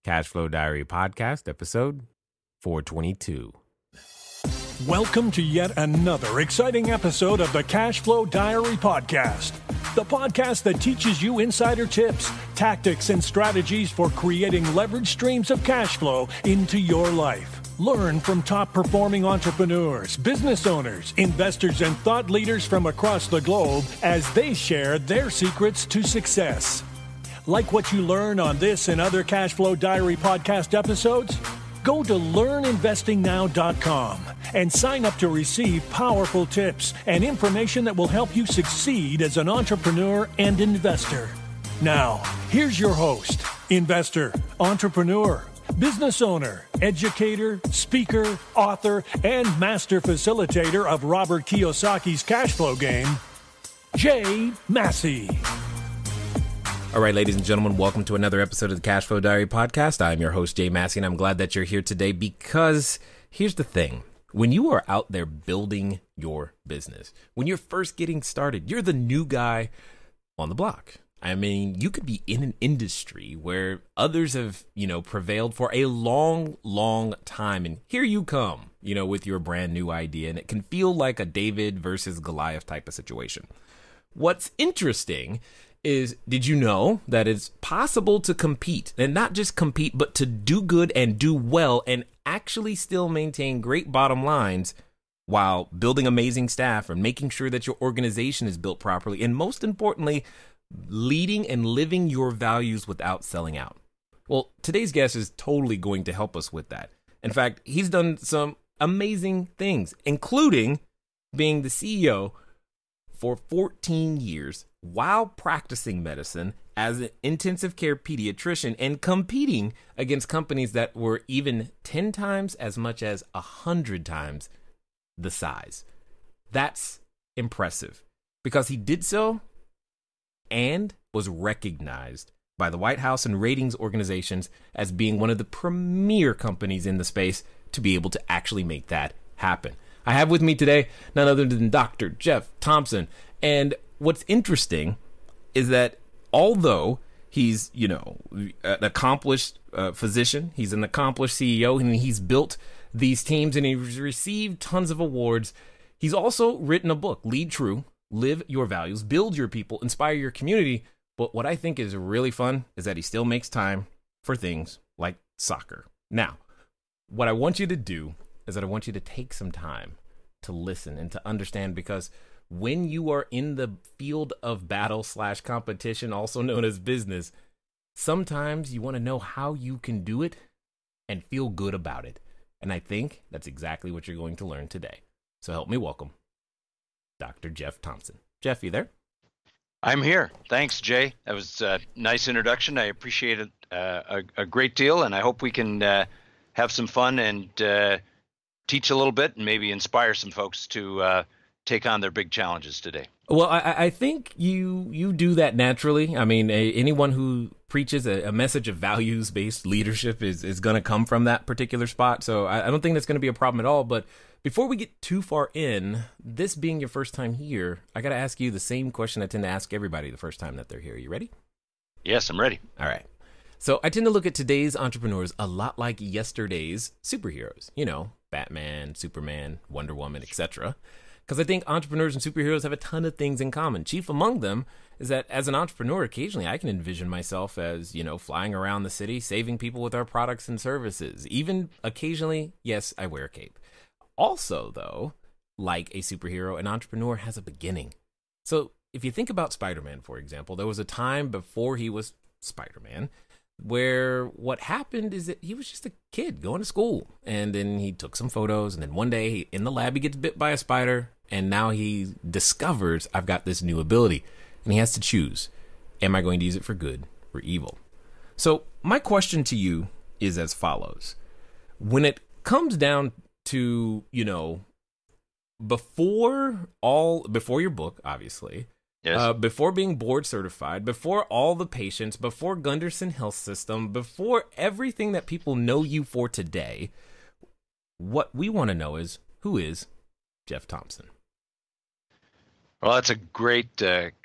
Cash Flow Diary Podcast, episode 422. Welcome to yet another exciting episode of the Cash Flow Diary Podcast, the podcast that teaches you insider tips, tactics, and strategies for creating leverage streams of cash flow into your life. Learn from top-performing entrepreneurs, business owners, investors, and thought leaders from across the globe as they share their secrets to success. Like what you learn on this and other Cash Flow Diary podcast episodes? Go to learninvestingnow.com and sign up to receive powerful tips and information that will help you succeed as an entrepreneur and investor. Now, here's your host, investor, entrepreneur, business owner, educator, speaker, author, and master facilitator of Robert Kiyosaki's cash flow game, Jay Massey. All right, ladies and gentlemen, welcome to another episode of the Cash Flow Diary Podcast. I'm your host, Jay Massey, and I'm glad that you're here today because here's the thing. When you are out there building your business, when you're first getting started, you're the new guy on the block. I mean, you could be in an industry where others have, prevailed for a long, long time. And here you come, with your brand new idea. And it can feel like a David versus Goliath type of situation. What's interesting is, did you know that it's possible to compete, and not just compete, but to do good and do well and actually still maintain great bottom lines while building amazing staff and making sure that your organization is built properly, and most importantly, leading and living your values without selling out? Well, today's guest is totally going to help us with that. In fact, he's done some amazing things, including being the CEO for 14 years while practicing medicine as an intensive care pediatrician and competing against companies that were even 10 times as much as 100 times the size. That's impressive because he did so and was recognized by the White House and ratings organizations as being one of the premier companies in the space to be able to actually make that happen. I have with me today none other than Dr. Jeff Thompson. And what's interesting is that although he's, an accomplished physician, he's an accomplished CEO, and he's built these teams and he's received tons of awards, he's also written a book, Lead True, Live Your Values, Build Your People, Inspire Your Community. But what I think is really fun is that he still makes time for things like soccer. Now, what I want you to do is that I want you to take some time to listen and to understand, because when you are in the field of battle / competition, also known as business, sometimes you want to know how you can do it and feel good about it. And I think that's exactly what you're going to learn today. So help me welcome Dr. Jeff Thompson. Jeff, you there? I'm here. Thanks, Jay. That was a nice introduction. I appreciate it a great deal, and I hope we can have some fun and teach a little bit and maybe inspire some folks to take on their big challenges today. Well, I think you do that naturally. I mean, anyone who preaches a message of values-based leadership is going to come from that particular spot. So I don't think that's going to be a problem at all. But before we get too far in, this being your first time here, I got to ask you the same question I tend to ask everybody the first time that they're here. You ready? Yes, I'm ready. All right. So I tend to look at today's entrepreneurs a lot like yesterday's superheroes. Batman, Superman, Wonder Woman, etc. Because I think entrepreneurs and superheroes have a ton of things in common. Chief among them is that as an entrepreneur, occasionally I can envision myself as, flying around the city, saving people with our products and services. Even occasionally, yes, I wear a cape. Also, though, like a superhero, an entrepreneur has a beginning. So if you think about Spider-Man, for example, there was a time before he was Spider-Man where what happened is that he was just a kid going to school, and then he took some photos, and then one day in the lab he gets bit by a spider, and now he discovers, I've got this new ability, and he has to choose, am I going to use it for good or evil? So my question to you is as follows. When it comes down to, before your book, obviously, yes, before being board certified, before all the patients, before Gundersen Health System, before everything that people know you for today, what we want to know is, who is Jeff Thompson? Well, that's a great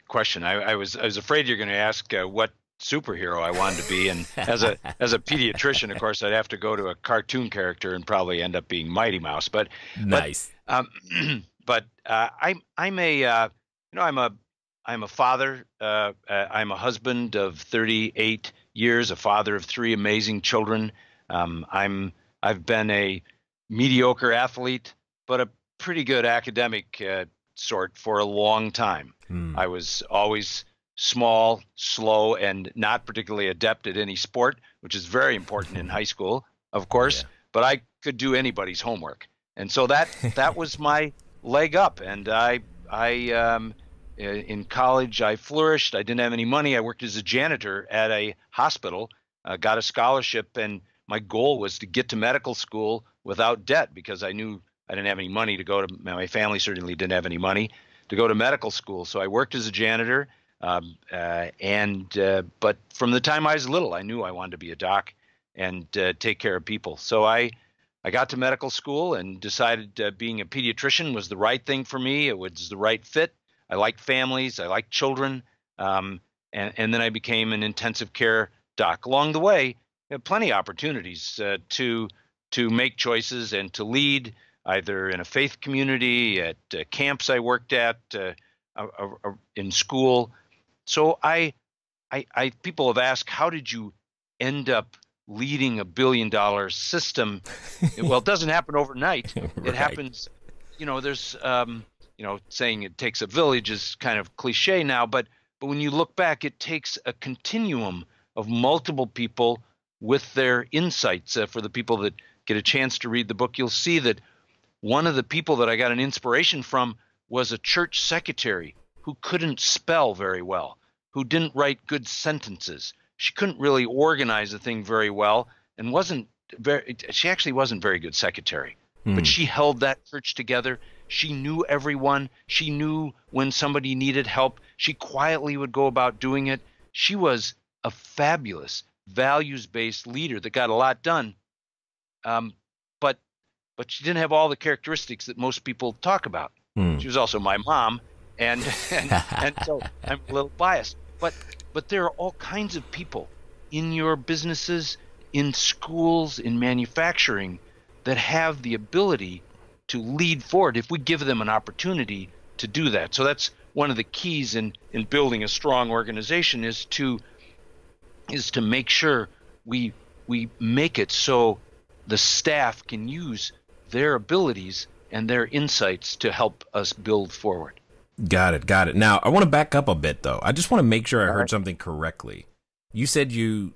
question. I was afraid you're going to ask what superhero I wanted to be. And as a pediatrician, of course, I'd have to go to a cartoon character and probably end up being Mighty Mouse. But Nice. But I'm a father. I'm a husband of 38 years, a father of 3 amazing children. I've been a mediocre athlete, but a pretty good academic sort for a long time. I was always small, slow, and not particularly adept at any sport, which is very important in high school, of course. But I could do anybody's homework, and so that was my leg up. And in college, I flourished. I didn't have any money. I worked as a janitor at a hospital, got a scholarship, and my goal was to get to medical school without debt, because I knew I didn't have any money to go to. My family certainly didn't have any money to go to medical school. So I worked as a janitor, but from the time I was little, I knew I wanted to be a doc and take care of people. So I got to medical school and decided being a pediatrician was the right thing for me. It was the right fit. I like families. I like children. And then I became an intensive care doc. Along the way, I had plenty of opportunities to make choices and to lead, either in a faith community, at camps I worked at, in school. So people have asked, how did you end up leading $1 billion system? Well, it doesn't happen overnight. Right. It happens, there's, saying it takes a village is kind of cliche now, but when you look back, it takes a continuum of multiple people with their insights. For the people that get a chance to read the book, you'll see that one of the people that I got an inspiration from was a church secretary who couldn't spell very well, who didn't write good sentences. She couldn't really organize a thing very well, and she actually wasn't very good secretary. But she held that church together. She knew everyone. She knew when somebody needed help. She quietly would go about doing it. She was a fabulous values-based leader that got a lot done. But she didn't have all the characteristics that most people talk about. She was also my mom, and so I'm a little biased. But there are all kinds of people in your businesses, in schools, in manufacturing that have the ability to lead forward if we give them an opportunity to do that. So that's one of the keys in building a strong organization is to make sure we make it so the staff can use their abilities and their insights to help us build forward. Got it. Now, I want to back up a bit, though. I just want to make sure I heard something correctly. You said you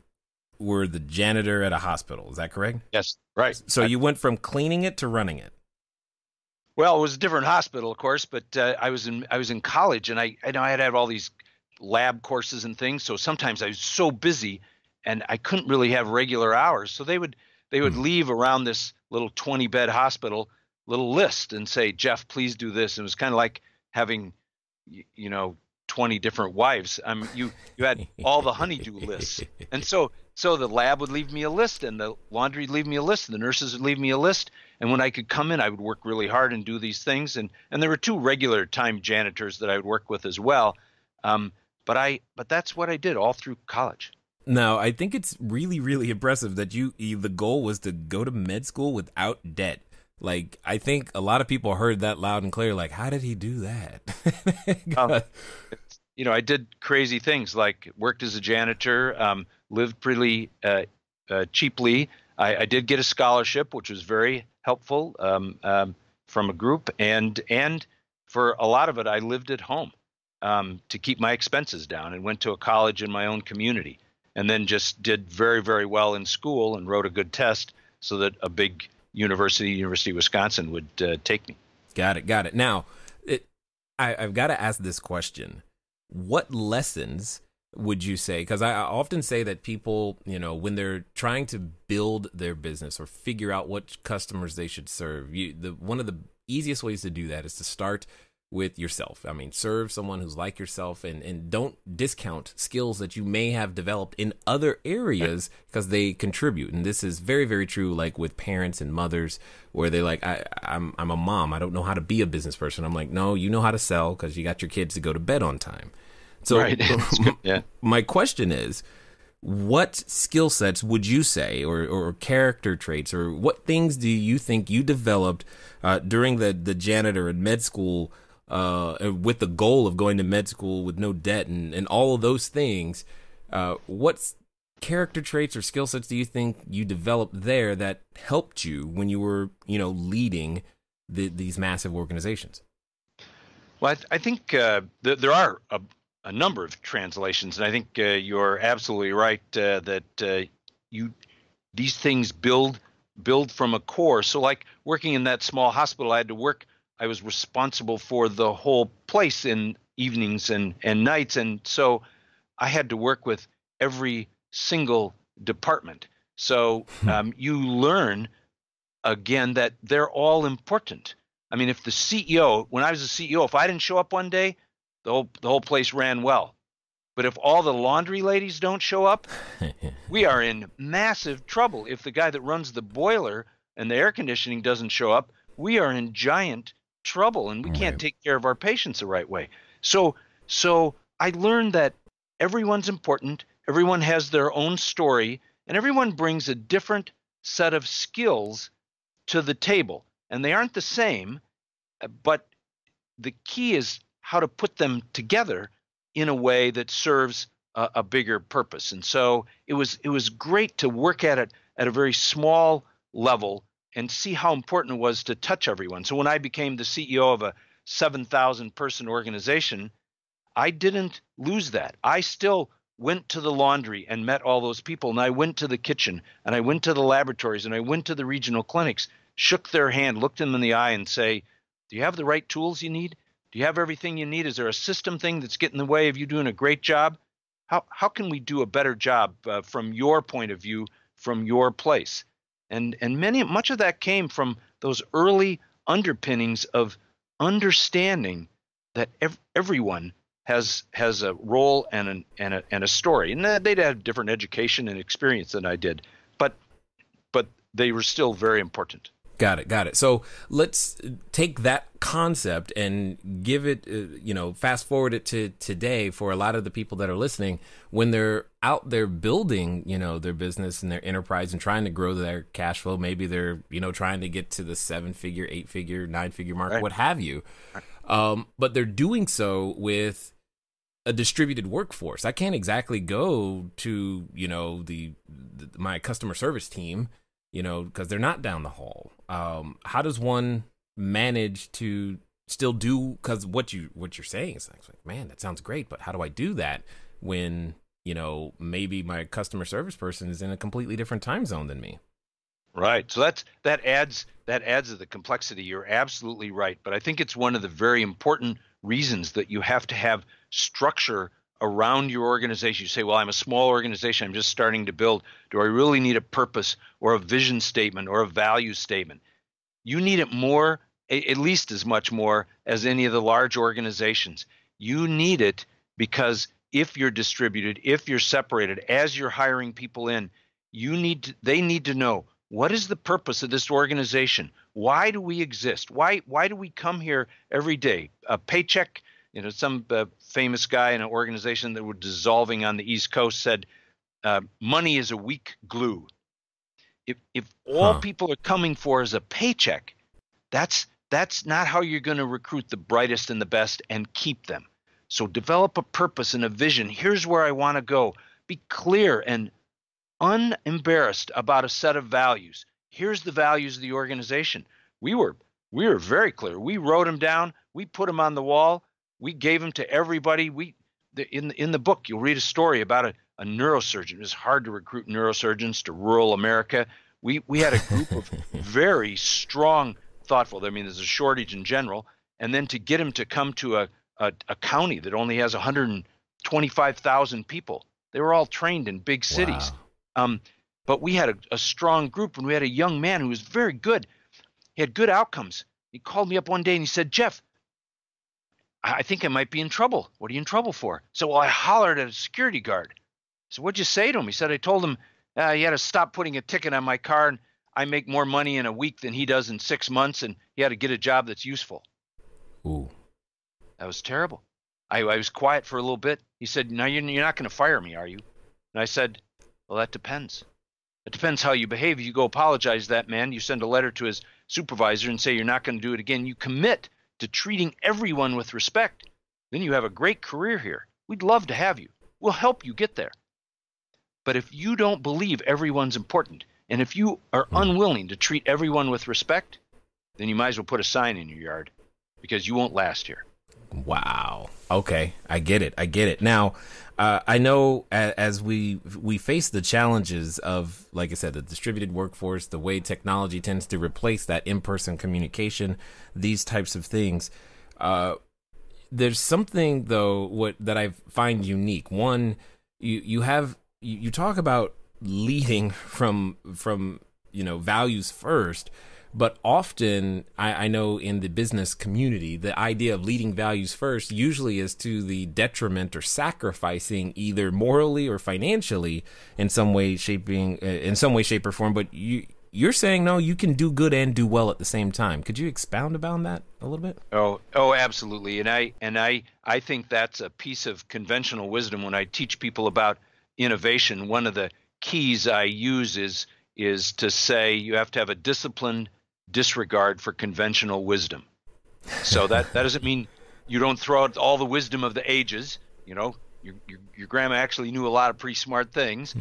were the janitor at a hospital. Is that correct? Yes, right. So you went from cleaning it to running it. Well, it was a different hospital, of course, but I was in college, and I had to have all these lab courses and things. So sometimes I was so busy, and I couldn't really have regular hours. So they would leave around this little 20-bed hospital little list and say, Jeff, please do this. And it was kind of like having, 20 different wives. You had all the honeydew lists. And so the lab would leave me a list, and the laundry would leave me a list, and the nurses would leave me a list. And when I could come in, I would work really hard and do these things. And there were 2 regular time janitors that I would work with as well. But that's what I did all through college. Now, I think it's really, really impressive that the goal was to go to med school without debt. Like, I think a lot of people heard that loud and clear. Like, how did he do that? I did crazy things, like worked as a janitor, lived pretty cheaply. I did get a scholarship, which was very helpful from a group. And for a lot of it, I lived at home to keep my expenses down, and went to a college in my own community. And then just did very, very well in school and wrote a good test so that a big University of Wisconsin would take me. Got it. Now, I've got to ask this question. What lessons would you say? Because I often say that people, when they're trying to build their business or figure out what customers they should serve, one of the easiest ways to do that is to start with yourself. I mean, serve someone who's like yourself, and don't discount skills that you may have developed in other areas because they contribute. And this is very, very true, like with parents and mothers, where they're like, I'm a mom. I don't know how to be a business person. I'm like, no, you know how to sell because you got your kids to go to bed on time. So right. Yeah. my question is, what skill sets would you say, or character traits, or what things do you think you developed during the janitor in med school with the goal of going to med school with no debt and all of those things? What character traits or skill sets do you think you developed there that helped you when you were, leading these massive organizations? Well, I think there are a number of translations, and I think you're absolutely right that these things build from a core. So, like working in that small hospital, I was responsible for the whole place in evenings and nights, and so I had to work with every single department. So you learn again that they're all important. I mean, if the CEO, when I was a CEO, if I didn't show up one day, the whole place ran well. But if all the laundry ladies don't show up, we are in massive trouble. If the guy that runs the boiler and the air conditioning doesn't show up, we are in giant trouble, and we can't take care of our patients the right way. So I learned that everyone's important, everyone has their own story, and everyone brings a different set of skills to the table. And they aren't the same, but the key is how to put them together in a way that serves a bigger purpose. And so it was great to work at it at a very small level and see how important it was to touch everyone. So when I became the CEO of a 7,000 person organization, I didn't lose that. I still went to the laundry and met all those people, and I went to the kitchen, and I went to the laboratories, and I went to the regional clinics, shook their hand, looked them in the eye, and say, do you have the right tools you need? Do you have everything you need? Is there a system thing that's getting in the way of you doing a great job? How can we do a better job from your point of view, from your place? And much of that came from those early underpinnings of understanding that everyone has a role and a story, and they'd have different education and experience than I did, but they were still very important. Got it. So let's take that concept and give it, fast forward it to today for a lot of the people that are listening. When they're out there building, their business and their enterprise and trying to grow their cash flow, maybe they're, trying to get to the 7-figure, 8-figure, 9-figure mark, right, what have you. But they're doing so with a distributed workforce. I can't exactly go to, my customer service team, because they're not down the hall. How does one manage to still do? Because what you're saying is like, man, that sounds great, but how do I do that when maybe my customer service person is in a completely different time zone than me? Right. So that adds to the complexity. You're absolutely right, but I think it's one of the very important reasons that you have to have structure around your organization. You say, well, I'm a small organization, I'm just starting to build. Do I really need a purpose or a vision statement or a value statement? You need it more, at least as much more as any of the large organizations. You need it because if you're distributed, if you're separated, as you're hiring people in, they need to know, what is the purpose of this organization? Why do we exist? Why do we come here every day? A paycheck. Some famous guy in an organization that were dissolving on the East Coast said, money is a weak glue. If all people are coming for is a paycheck, that's not how you're going to recruit the brightest and the best and keep them. So develop a purpose and a vision. Here's where I want to go. Be clear and unembarrassed about a set of values. Here's the values of the organization. We were very clear. We wrote them down. We put them on the wall. We gave them to everybody. In the book, you'll read a story about a neurosurgeon. It was hard to recruit neurosurgeons to rural America. We had a group of very strong, thoughtful. I mean, there's a shortage in general, and then to get them to come to a county that only has 125,000 people. They were all trained in big cities. Wow. But we had a strong group, and we had a young man who was very good. He had good outcomes. He called me up one day and he said, Jeff, I think I might be in trouble. What are you in trouble for? So I hollered at a security guard. So what'd you say to him? He said, I told him, you had to stop putting a ticket on my car, and I make more money in a week than he does in 6 months, and he had to get a job that's useful. Ooh. That was terrible. I was quiet for a little bit. He said, "No, you're not going to fire me, are you?" And I said, "Well, that depends. It depends how you behave. If you go apologize to that man, you send a letter to his supervisor and say you're not going to do it again, you commit to treating everyone with respect, then you have a great career here. We'd love to have you. We'll help you get there. But if you don't believe everyone's important, and if you are unwilling to treat everyone with respect, then you might as well put a sign in your yard, because you won't last here." Wow. Okay. I get it. Now, I know as we face the challenges of, like I said, the distributed workforce, the way technology tends to replace that in-person communication, these types of things, there's something though that I find unique. One, you talk about leading from values first, but often I know in the business community, the idea of leading values first usually is to the detriment or sacrificing either morally or financially in some way, shape or form. But you're saying, no, you can do good and do well at the same time. Could you expound upon that a little bit? Oh, absolutely. And I think that's a piece of conventional wisdom. When I teach people about innovation, one of the keys I use is to say you have to have a disciplined disregard for conventional wisdom. So that doesn't mean you don't throw out all the wisdom of the ages. Your grandma actually knew a lot of pretty smart things.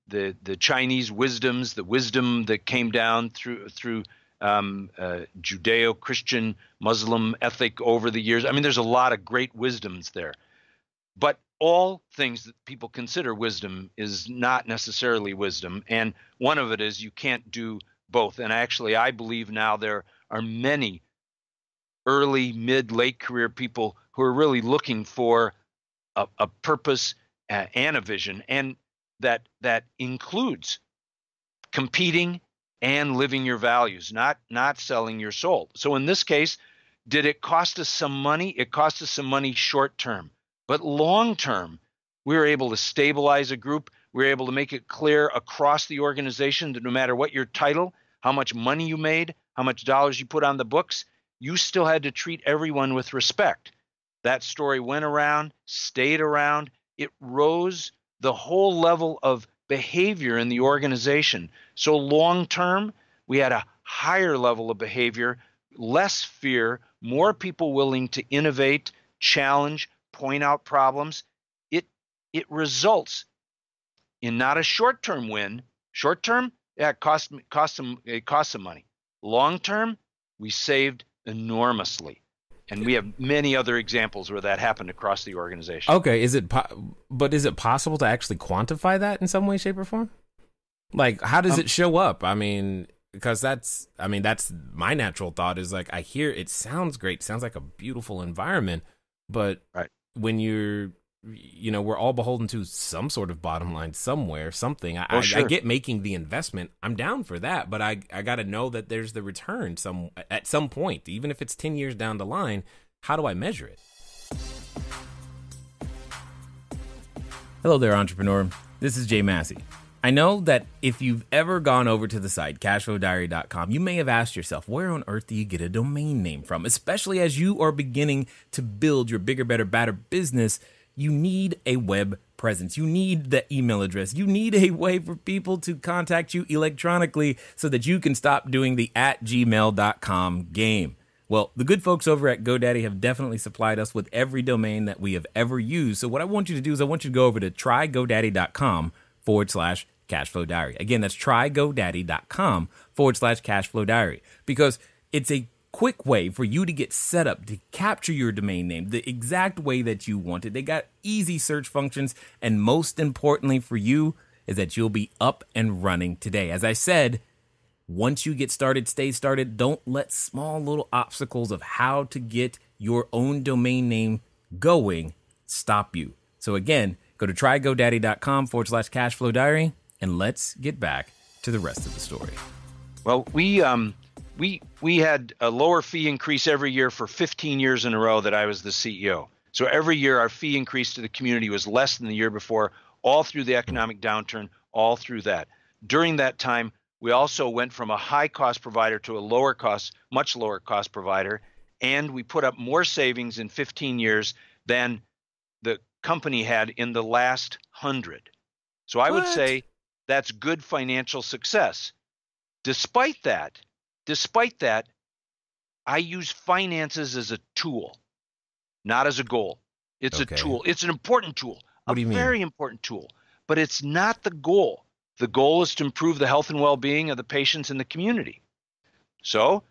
The Chinese wisdoms, the wisdom that came down through Judeo-Christian Muslim ethic over the years. I mean, there's a lot of great wisdoms there. But all things that people consider wisdom is not necessarily wisdom. And one of it is you can't do both. And actually, I believe now there are many early, mid, late career people who are really looking for a purpose and a vision, and that includes competing and living your values, not selling your soul. So in this case, did it cost us some money? It cost us some money short term. But long term, we were able to stabilize a group. We were able to make it clear across the organization that no matter what your title, how much money you made, how much dollars you put on the books, you still had to treat everyone with respect. That story went around, stayed around. It rose the whole level of behavior in the organization. So long term, we had a higher level of behavior, less fear, more people willing to innovate, challenge, point out problems. It results in not a short-term win. Short-term, yeah, it cost some money. Long-term, we saved enormously. And we have many other examples where that happened across the organization. Okay, is it possible to actually quantify that in some way, shape, or form? Like, how does it show up? I mean, because that's my natural thought is like, I hear it sounds great, sounds like a beautiful environment, but right. When we're all beholden to some sort of bottom line somewhere, something. Sure. I get making the investment. I'm down for that, but I got to know that there's the return at some point, even if it's 10 years down the line. How do I measure it? Hello there, entrepreneur. This is Jay Massey. I know that if you've ever gone over to the site, cashflowdiary.com, you may have asked yourself, where on earth do you get a domain name from? Especially as you are beginning to build your bigger, better, badder business, you need a web presence. You need the email address. You need a way for people to contact you electronically so that you can stop doing the @gmail.com game. Well, the good folks over at GoDaddy have definitely supplied us with every domain that we have ever used. So what I want you to do is I want you to go over to trygodaddy.com/cashflowdiary. Again, that's trygodaddy.com/cashflowdiary, because it's a quick way for you to get set up to capture your domain name the exact way that you want it. They got easy search functions, and most importantly for you is that you'll be up and running today. As I said, once you get started, stay started. Don't let small little obstacles of how to get your own domain name going stop you. So again, go to trygodaddy.com/cashflowdiary, and let's get back to the rest of the story. Well, we had a lower fee increase every year for 15 years in a row that I was the CEO. So every year our fee increase to the community was less than the year before, all through the economic downturn, all through that. During that time, we also went from a high cost provider to a much lower cost provider. and we put up more savings in 15 years than the company had in the last 100. So I would say that's good financial success. Despite that, I use finances as a tool, not as a goal. It's a tool. It's an important tool, a very important tool, but it's not the goal. The goal is to improve the health and well-being of the patients in the community. So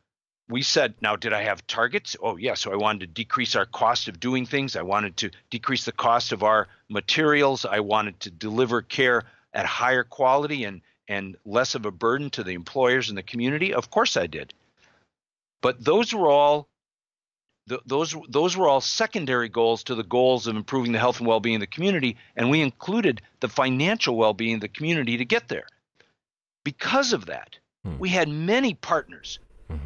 we said, now, did I have targets? Oh, yeah. So I wanted to decrease our cost of doing things. I wanted to decrease the cost of our materials. I wanted to deliver care at higher quality and less of a burden to the employers and the community. Of course I did. But those were all secondary goals to the goals of improving the health and well-being of the community, and we included the financial well-being of the community to get there. Because of that, we had many partners,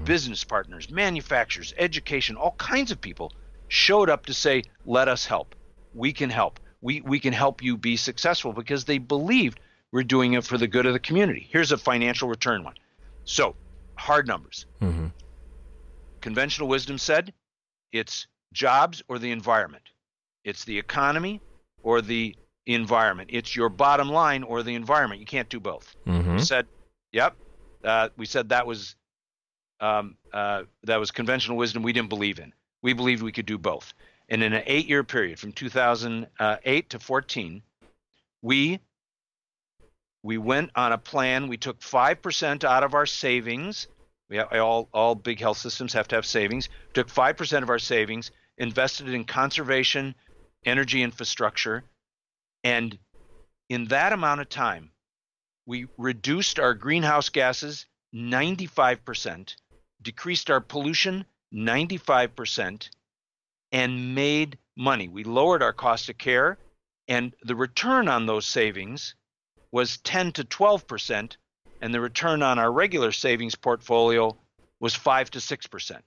business partners, manufacturers, education, all kinds of people showed up to say, let us help. We can help. We can help you be successful, because they believed we're doing it for the good of the community. Here's a financial return one. So, hard numbers. Conventional wisdom said it's jobs or the environment. It's the economy or the environment. It's your bottom line or the environment. You can't do both. We said, yep. We said that was conventional wisdom we didn't believe in. We believed we could do both. And in an 8-year period, from 2008 to 14, we went on a plan. We took 5% out of our savings. All big health systems have to have savings. We took 5% of our savings, invested it in conservation, energy infrastructure, and in that amount of time, we reduced our greenhouse gases 95%, decreased our pollution 95%, and made money. We lowered our cost of care, and the return on those savings was 10 to 12%, and the return on our regular savings portfolio was 5 to 6%.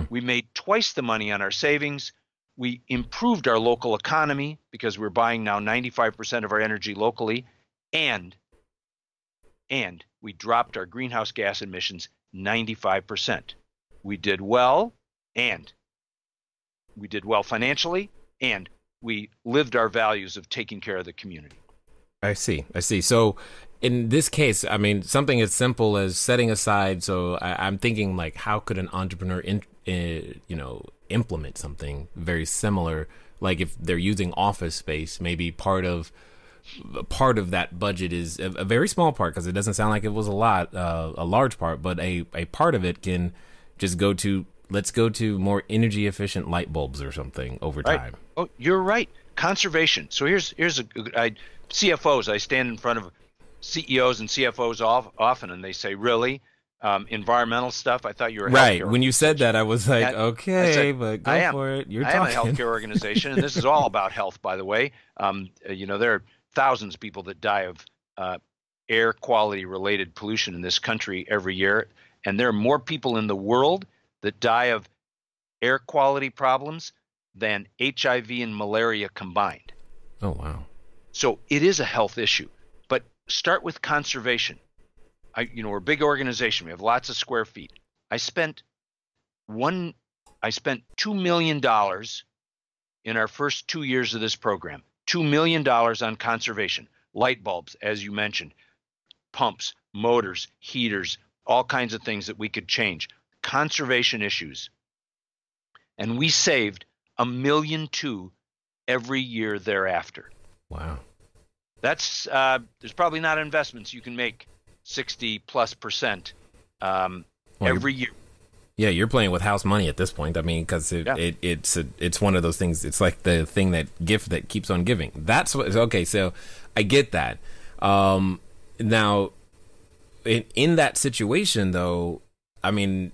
We made twice the money on our savings. We improved our local economy because we're buying now 95% of our energy locally, and we dropped our greenhouse gas emissions 95%. We did well, and we did well financially, and we lived our values of taking care of the community. I see. So in this case, I mean, something as simple as setting aside. So I'm thinking, like, how could an entrepreneur, implement something very similar? Like, if they're using office space, maybe part of that budget is a very small part, because it doesn't sound like it was a large part, but a part of it can just go to, let's go to more energy efficient light bulbs or something over time. Oh, you're right. Conservation. So here's CFOs. I stand in front of CEOs and CFOs often, and they say, really? Environmental stuff? I thought you were a right. When you said that, I was like, okay, but go for it. I am a healthcare organization, and this is all about health, by the way. There are thousands of people that die of air quality related pollution in this country every year, and there are more people in the world that die of air quality problems than HIV and malaria combined. Oh, wow. So it is a health issue, but start with conservation. We're a big organization. We have lots of square feet. I spent $2 million in our first 2 years of this program. $2 million on conservation, light bulbs, as you mentioned, pumps, motors, heaters, all kinds of things that we could change, conservation issues. And we saved $1.2 million every year thereafter. Wow. That's there's probably not investments you can make 60+% every year. Yeah, you're playing with house money at this point. I mean, because it's one of those things. It's like the thing, that gift that keeps on giving. That's what. Okay, so I get that. Now, in that situation, though, I mean,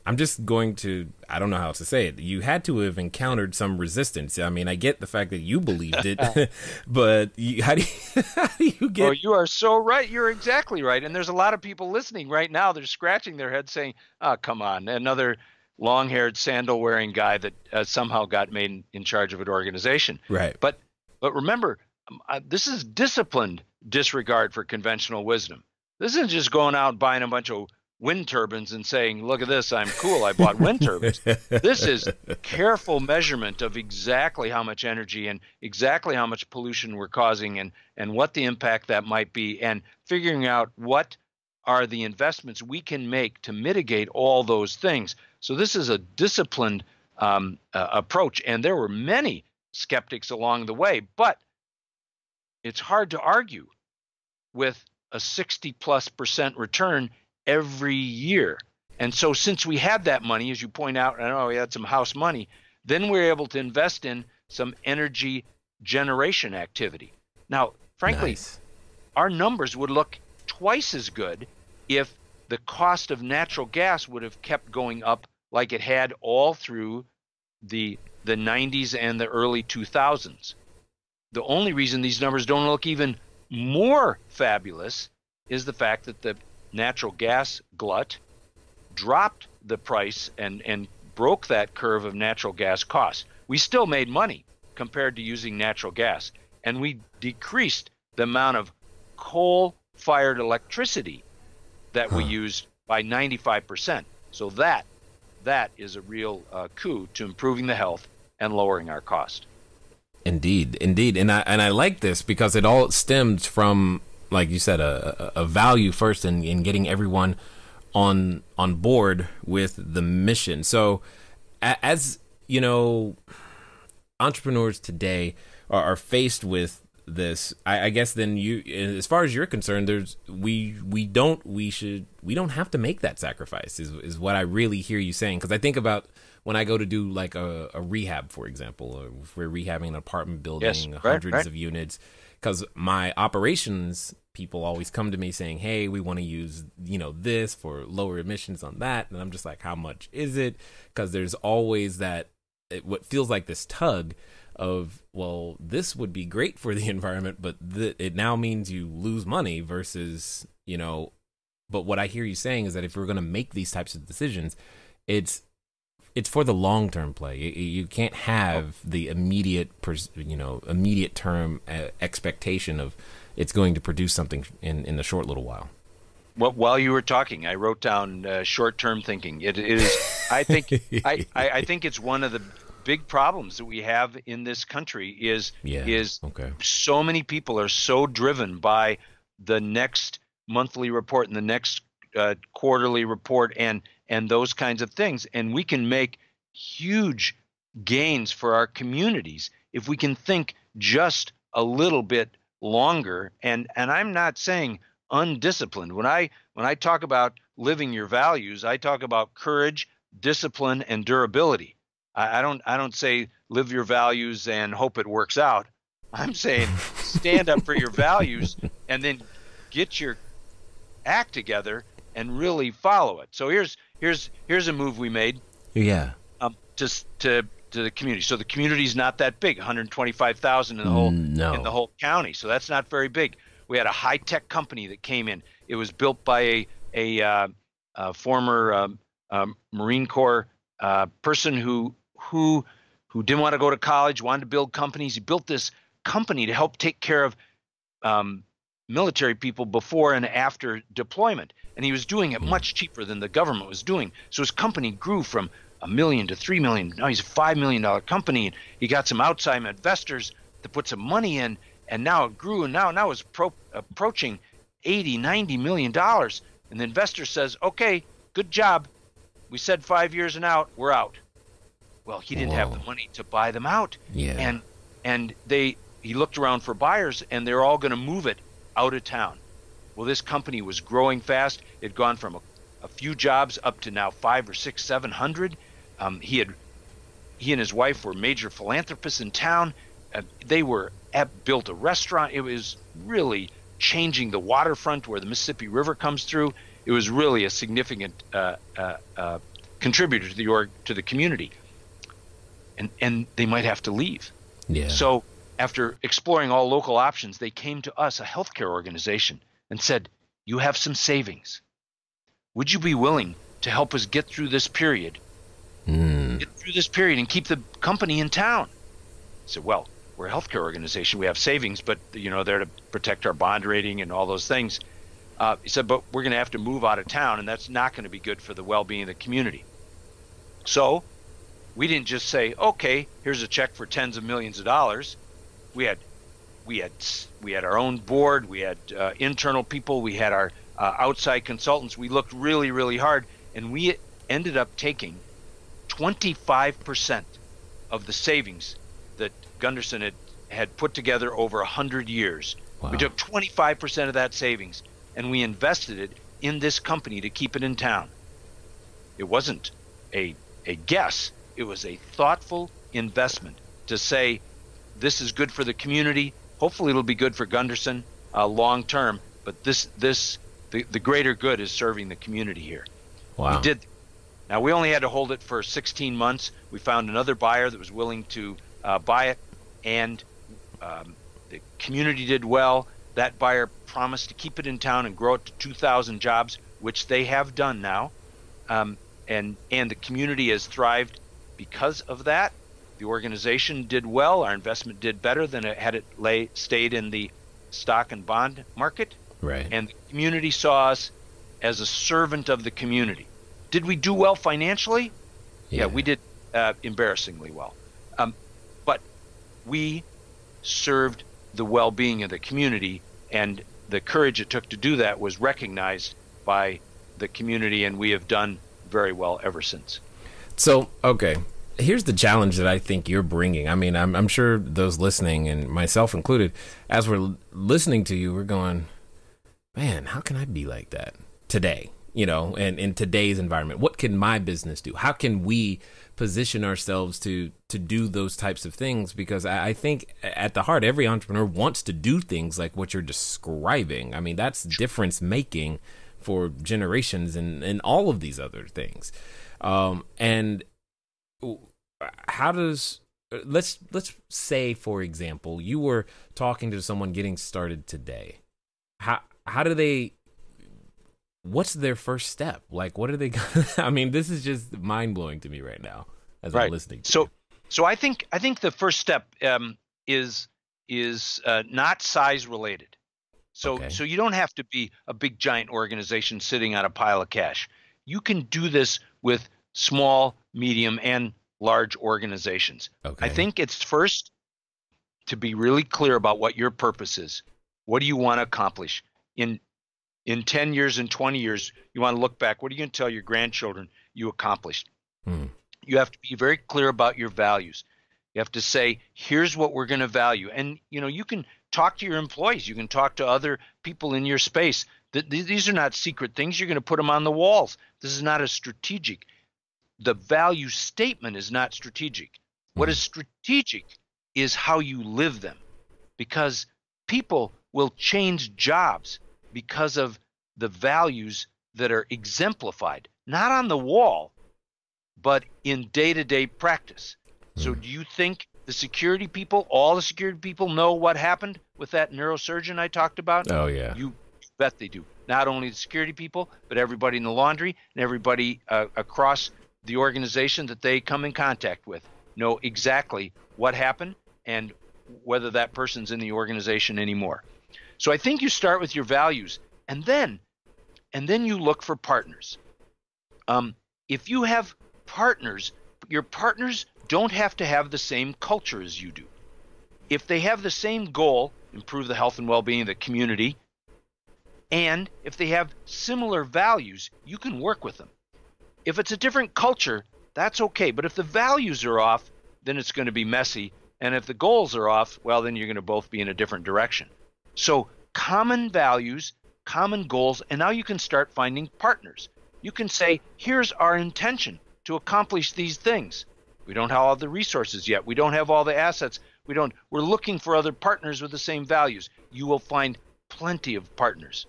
I'm just going to, I don't know how to say it. You had to have encountered some resistance. I mean, I get the fact that you believed it, but how do you get? Oh, you are so right. You're exactly right. And there's a lot of people listening right now. They're scratching their head saying, oh, come on, another long-haired sandal-wearing guy that somehow got made in charge of an organization. Right. But remember, this is disciplined disregard for conventional wisdom. This isn't just going out and buying a bunch of wind turbines and saying, look at this, I'm cool, I bought wind turbines. This is careful measurement of exactly how much energy and exactly how much pollution we're causing and what the impact that might be, and figuring out what are the investments we can make to mitigate all those things. So this is a disciplined approach, and there were many skeptics along the way, but it's hard to argue with a 60+% return every year. And so since we had that money, as you point out, I know we had some house money, then we were able to invest in some energy generation activity. Now, frankly, Nice. our numbers would look twice as good if the cost of natural gas would have kept going up like it had all through the 90s and the early 2000s. The only reason these numbers don't look even more fabulous is the fact that the natural gas glut dropped the price and broke that curve of natural gas costs. We still made money compared to using natural gas, and we decreased the amount of coal-fired electricity that we used by 95%. So that is a real coup to improving the health and lowering our cost. Indeed, and I like this because it all stems from, like you said, a value first, in getting everyone on board with the mission. So, as you know, entrepreneurs today are faced with this. I guess then you, as far as you're concerned, we don't have to make that sacrifice. Is what I really hear you saying, because I think about when I go to do like a rehab, for example, or if we're rehabbing an apartment building, Yes, hundreds of units, because my operations people always come to me saying, hey, we want to use, this for lower emissions on that. And I'm just like, how much is it? Because there's always what feels like this tug of, well, this would be great for the environment, but it now means you lose money versus, but what I hear you saying is that if we're going to make these types of decisions, it's for the long-term play. You can't have the immediate term expectation of it's going to produce something in a short little while. Well, while you were talking, I wrote down short-term thinking. It is, I think, I think it's one of the big problems that we have in this country is so many people are so driven by the next monthly report and the next quarterly report and those kinds of things. And we can make huge gains for our communities if we can think just a little bit longer. And I'm not saying undisciplined. When I talk about living your values, I talk about courage, discipline, and durability. I don't say live your values and hope it works out. I'm saying stand up for your values and then get your act together and really follow it. So here's a move we made. Yeah. To the community. So the community's not that big, 125,000 in the whole county. So that's not very big. We had a high-tech company that came in. It was built by a former Marine Corps person who didn't want to go to college, wanted to build companies. He built this company to help take care of military people before and after deployment. And he was doing it much cheaper than the government was doing. So his company grew from $1 million to $3 million. Now he's a $5 million company. And he got some outside investors to put some money in, and now it grew, and now it's approaching $80, $90 million. And the investor says, okay, good job. We said 5 years and out, we're out. Well, he didn't have the money to buy them out. Yeah. And he looked around for buyers, and they're all going to move it out of town. Well, this company was growing fast. It had gone from a few jobs up to now 500 or 600, 700. He and his wife were major philanthropists in town. They built a restaurant. It was really changing the waterfront where the Mississippi River comes through. It was really a significant contributor to the community. And they might have to leave. Yeah. So after exploring all local options, they came to us, a healthcare organization, and said, you have some savings. Would you be willing to help us get through this period? Get through this period and keep the company in town? I said, well, we're a healthcare organization. We have savings, but they're to protect our bond rating and all those things. He said, but we're going to have to move out of town, and that's not going to be good for the well-being of the community. So we didn't just say, okay, here's a check for tens of millions of dollars. We had our own board. We had internal people. We had our outside consultants. We looked really, really hard, and we ended up taking 25% of the savings that Gundersen had put together over 100 years. Wow. We took 25% of that savings, and we invested it in this company to keep it in town. It wasn't a guess. It was a thoughtful investment to say, this is good for the community. Hopefully it'll be good for Gundersen long term, but the greater good is serving the community here. Wow. We did. Now, we only had to hold it for 16 months. We found another buyer that was willing to buy it, and the community did well. That buyer promised to keep it in town and grow it to 2,000 jobs, which they have done now. And the community has thrived because of that. The organization did well. Our investment did better than it had it stayed in the stock and bond market. Right. And the community saw us as a servant of the community. Did we do well financially? Yeah, we did embarrassingly well. But we served the well-being of the community, and the courage it took to do that was recognized by the community, and we have done very well ever since. So, okay, here's the challenge that I think you're bringing. I mean, I'm sure those listening, and myself included, as we're listening to you, we're going, man, how can I be like that today? You know, and in today's environment, what can my business do? How can we position ourselves to do those types of things? Because I think at the heart, every entrepreneur wants to do things like what you're describing. I mean, that's difference making for generations and all of these other things. And how does, let's say, for example, you were talking to someone getting started today. How do they, what's their first step? Like, what are they gonna, I mean, this is just mind blowing to me right now as I'm listening to you. So I think the first step is not size related. So you don't have to be a big giant organization sitting on a pile of cash. You can do this with small, medium, and large organizations. I think it's first to be really clear about what your purpose is. What do you want to accomplish? In 10 years and 20 years, you want to look back. What are you going to tell your grandchildren you accomplished? You have to be very clear about your values. You have to say, here's what we're going to value. And, you know, you can talk to your employees. You can talk to other people in your space. These are not secret things. You're going to put them on the walls. This is not a strategic. The value statement is not strategic. What is strategic is how you live them, because people will change jobs because of the values that are exemplified, not on the wall, but in day-to-day practice. So do you think the security people, all the security people, know what happened with that neurosurgeon I talked about? Oh, yeah. You bet they do. Not only the security people, but everybody in the laundry and everybody across the organization that they come in contact with know exactly what happened and whether that person's in the organization anymore. So I think you start with your values, and then you look for partners. If you have partners, your partners don't have to have the same culture as you do. If they have the same goal, improve the health and well-being of the community, and if they have similar values, you can work with them. If it's a different culture, that's okay. But if the values are off, then it's going to be messy. And if the goals are off, well, then you're going to both be in a different direction. So common values, common goals, and now you can start finding partners. You can say, here's our intention to accomplish these things. We don't have all the resources yet. We don't have all the assets. We're looking for other partners with the same values. You will find plenty of partners.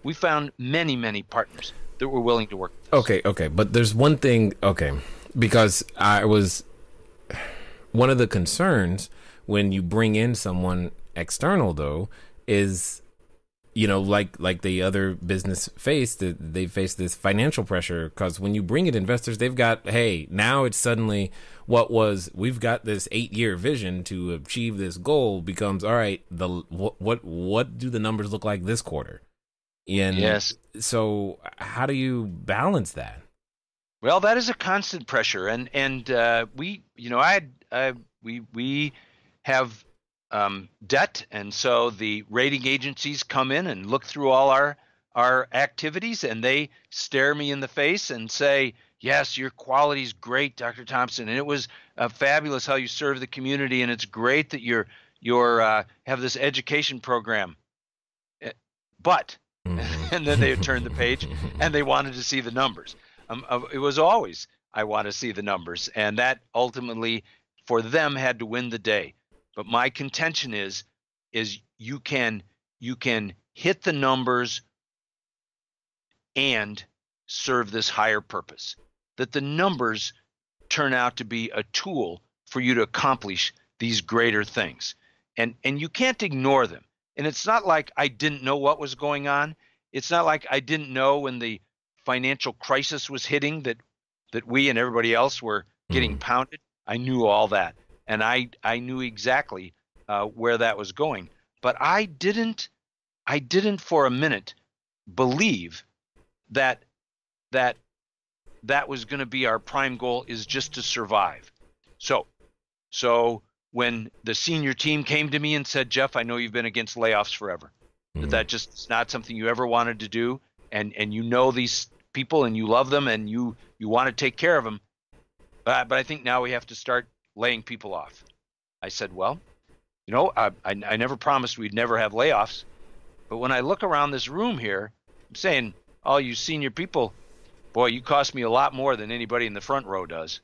We found many, many partners that were willing to work with us. Okay. But there's one thing, because one of the concerns when you bring in someone external, though, is, you know, like the other business they face this financial pressure, because when you bring in investors, they've got, hey, now it's suddenly we've got this 8-year vision to achieve this goal becomes, all right, what do the numbers look like this quarter? And yes. So how do you balance that? Well, that is a constant pressure, and we, we have debt, and so the rating agencies come in and look through all our activities, and they stare me in the face and say, "Yes, your quality is great, Dr. Thompson, and it was fabulous how you serve the community, and it's great that you're have this education program." But and then they turned the page and they wanted to see the numbers. It was always, I want to see the numbers, and that ultimately for them had to win the day. But my contention is you can hit the numbers and serve this higher purpose, that the numbers turn out to be a tool for you to accomplish these greater things. And you can't ignore them. And it's not like I didn't know what was going on. It's not like I didn't know when the financial crisis was hitting that we and everybody else were getting pounded. I knew all that. And I knew exactly where that was going. But I didn't for a minute believe that was going to be our prime goal, is just to survive. So when the senior team came to me and said, "Jeff, I know you've been against layoffs forever. That just is not something you ever wanted to do, and you know these people and you love them and you want to take care of them, but I think now we have to start laying people off." I said, "Well, I never promised we'd never have layoffs, but when I look around this room here, I'm saying, all you senior people, boy, you cost me a lot more than anybody in the front row does.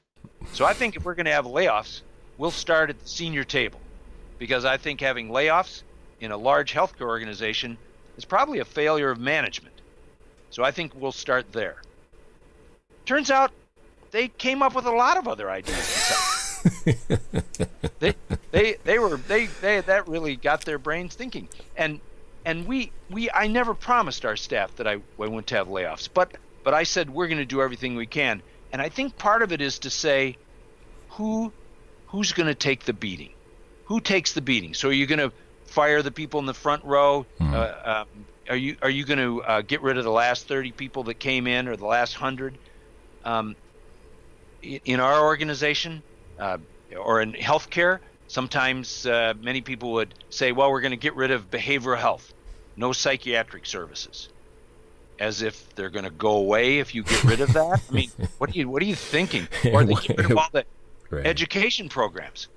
So I think if we're going to have layoffs, we'll start at the senior table, because I think having layoffs in a large healthcare organization is probably a failure of management. So I think we'll start there." Turns out they came up with a lot of other ideas. That really got their brains thinking. And I never promised our staff that I wouldn't have layoffs, but I said we're going to do everything we can. And I think part of it is to say, who's going to take the beating? Who takes the beating? So are you going to fire the people in the front row? Are you going to get rid of the last 30 people that came in, or the last 100? In our organization or in healthcare, sometimes many people would say, "Well, we're going to get rid of behavioral health, no psychiatric services," as if they're going to go away if you get rid of that. I mean, what are you thinking? Or they get rid of all the education programs.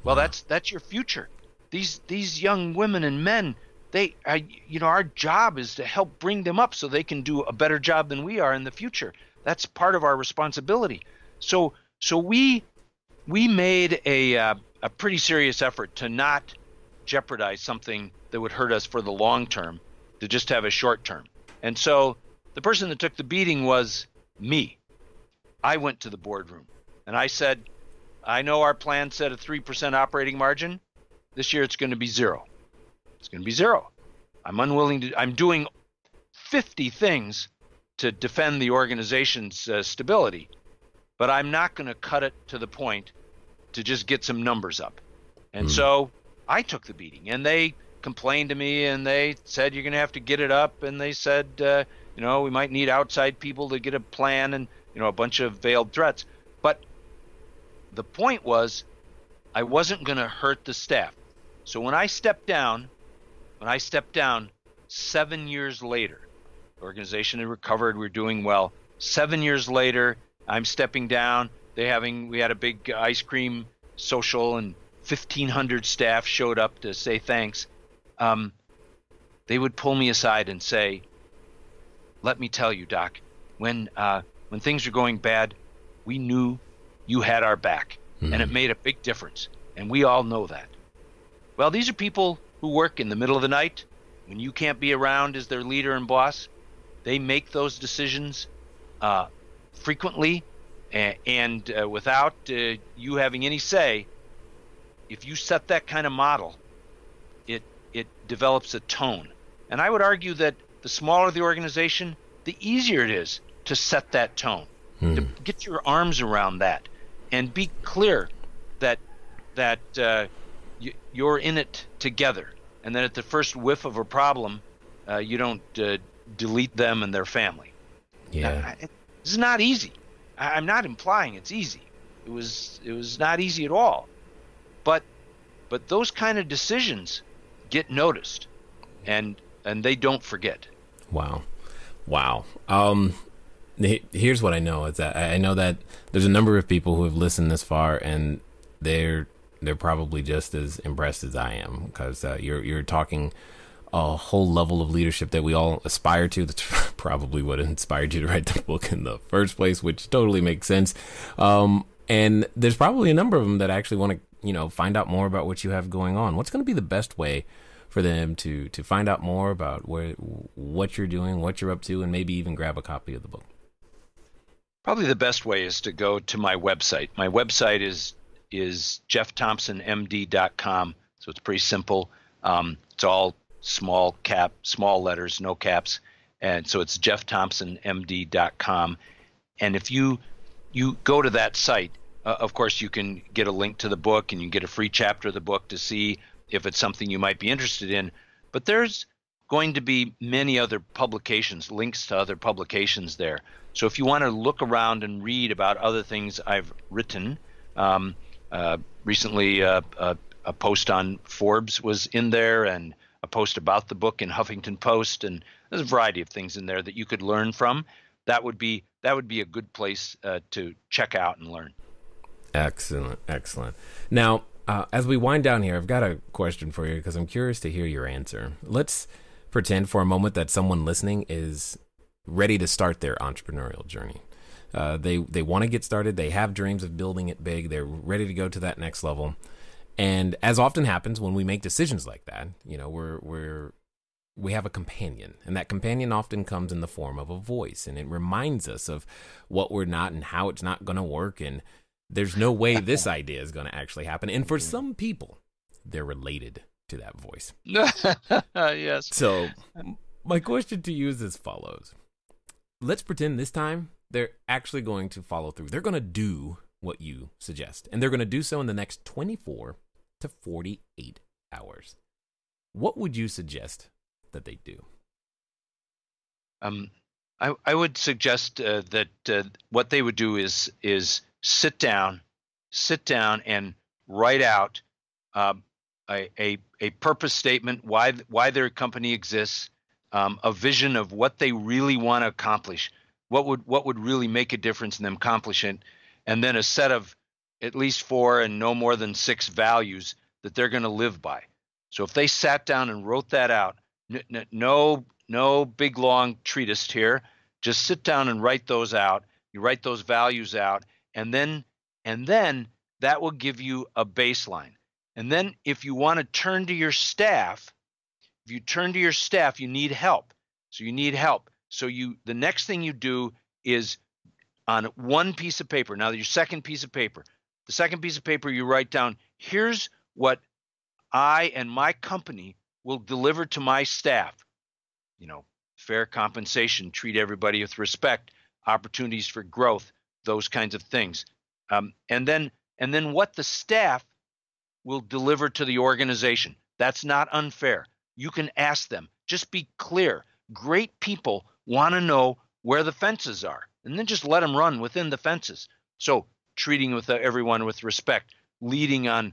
Well, that's your future. These young women and men, our job is to help bring them up so they can do a better job than we are in the future. That's part of our responsibility. So we made a pretty serious effort to not jeopardize something that would hurt us for the long term, to just have a short term. And so the person that took the beating was me. I went to the boardroom and I said, "I know our plan said a 3% operating margin. This year it's going to be 0. It's going to be 0. I'm doing 50 things to defend the organization's stability, but I'm not going to cut it to the point to just get some numbers up." And so I took the beating, and they complained to me and they said, "You're going to have to get it up." And they said, we might need outside people to get a plan, and, a bunch of veiled threats. But the point was, I wasn't going to hurt the staff. So when I stepped down 7 years later, the organization had recovered, we're doing well. 7 years later, I'm stepping down. We had a big ice cream social, and 1,500 staff showed up to say thanks. They would pull me aside and say, "Let me tell you, Doc, when things are going bad, we knew you had our back, and it made a big difference, and we all know that." Well, these are people who work in the middle of the night when you can't be around as their leader and boss. They make those decisions frequently, and without you having any say. If you set that kind of model, it develops a tone. And I would argue that the smaller the organization, the easier it is to set that tone, to get your arms around that, and be clear that you're in it together, and then at the first whiff of a problem, you don't delete them and their family. Yeah. Now, it's not easy. I'm not implying it's easy. It was not easy at all. But those kind of decisions get noticed, and they don't forget. Wow. Here's what I know is that I know that there's a number of people who have listened this far, and they're probably just as impressed as I am, because you're talking a whole level of leadership that we all aspire to. That's probably what inspired you to write the book in the first place, which totally makes sense. And there's probably a number of them that actually want to, find out more about what you have going on. What's going to be the best way for them to find out more about what you're doing, what you're up to, and maybe even grab a copy of the book? Probably the best way is to go to my website. My website is jeffthompsonmd.com. So it's pretty simple. It's all small letters, no caps. And so it's jeffthompsonmd.com. And if you go to that site, of course, you can get a link to the book, and you can get a free chapter of the book to see if it's something you might be interested in. But there's going to be many other publications, links to other publications there. So if you want to look around and read about other things I've written, recently a post on Forbes was in there, and a post about the book in Huffington Post, and there's a variety of things in there that you could learn from. That would be a good place to check out and learn. Excellent. Now, as we wind down here, I've got a question for you, because I'm curious to hear your answer. Let's pretend for a moment that someone listening is ready to start their entrepreneurial journey. They want to get started. They have dreams of building it big. They're ready to go to that next level. And as often happens when we make decisions like that, we have a companion, and that companion often comes in the form of a voice, and it reminds us of what we're not and how it's not going to work, and there's no way this idea is going to actually happen. And for some people, they're related to that voice. Yes. So my question to you is as follows. Let's pretend this time they're actually going to follow through. They're going to do what you suggest, and they're going to do so in the next 24 to 48 hours. What would you suggest that they do? I would suggest that what they would do is sit down and write out a purpose statement, why their company exists, a vision of what they really want to accomplish, what would really make a difference in them accomplishing it, and then a set of at least 4 and no more than 6 values that they're going to live by. So if they sat down and wrote that out, no big long treatise here, just sit down and write those out. You write those values out, and then that will give you a baseline. And then if you want to turn to your staff, you need help. So you need help. So the next thing you do is on one piece of paper. Now, your second piece of paper. The second piece of paper, you write down, here's what I and my company will deliver to my staff. Fair compensation, treat everybody with respect, opportunities for growth, those kinds of things. And then what the staff will deliver to the organization. That's not unfair. You can ask them. Just be clear. Great people want to know where the fences are, and then just let them run within the fences. So treating with everyone with respect, leading on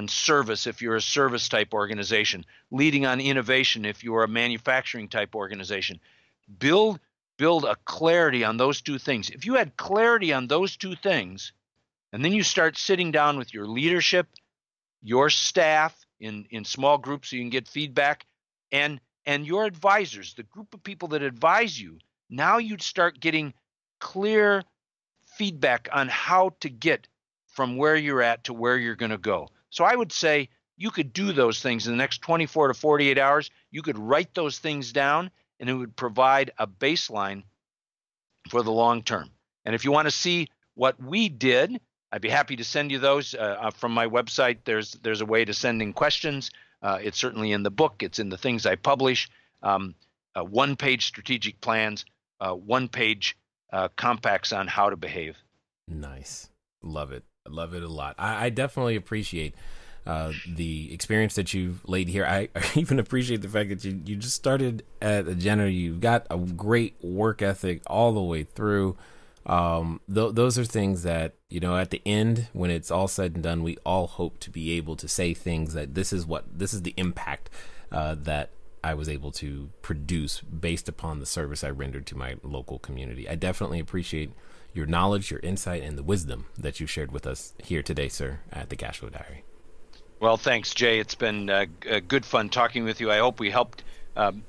service if you're a service type organization, leading on innovation if you're a manufacturing type organization. Build a clarity on those two things. If you had clarity on those two things, and then you start sitting down with your leadership, your staff in small groups so you can get feedback, and your advisors, the group of people that advise you, now you'd start getting clear feedback on how to get from where you're at to where you're going to go. So I would say you could do those things in the next 24 to 48 hours. You could write those things down, and it would provide a baseline for the long term. And if you want to see what we did, I'd be happy to send you those from my website. There's a way to send in questions. It's certainly in the book. It's in the things I publish. One-page strategic plans, one-page compacts on how to behave. Nice. Love it. I love it a lot. I definitely appreciate the experience that you've laid here. I even appreciate the fact that you just started at a general. You've got a great work ethic all the way through. Those are things that, at the end, when it's all said and done, we all hope to be able to say things that this is the impact that I was able to produce based upon the service I rendered to my local community. I definitely appreciate your knowledge, your insight, and the wisdom that you shared with us here today, sir, at the Cashflow Diary. Well, thanks, Jay. It's been good fun talking with you. I hope we helped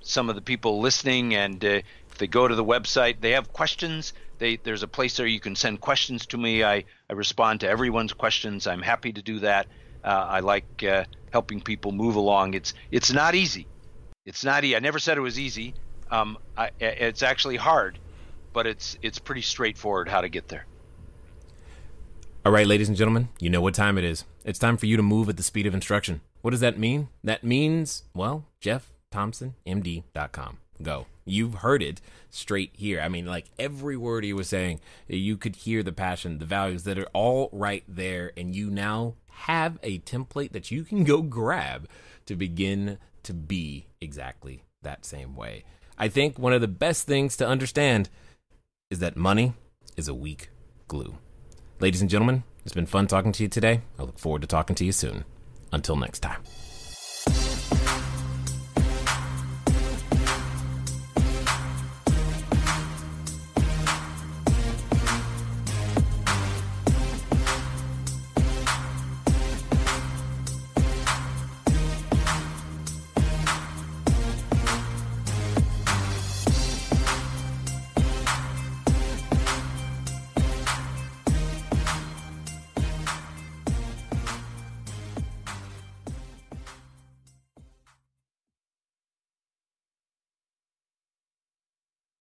some of the people listening, and if they go to the website, they have questions. There's a place there you can send questions to me. I respond to everyone's questions. I'm happy to do that. I like helping people move along. It's not easy. It's not easy. I never said it was easy. It's actually hard, but it's pretty straightforward how to get there. All right, ladies and gentlemen, you know what time it is. It's time for you to move at the speed of instruction. What does that mean? That means, well, JeffThompsonMD.com. Go. You've heard it straight here. I mean, like every word he was saying, you could hear the passion, the values that are all right there. And you now have a template that you can go grab to begin to be exactly that same way. I think one of the best things to understand is that money is a weak glue. Ladies and gentlemen, it's been fun talking to you today. I look forward to talking to you soon. Until next time.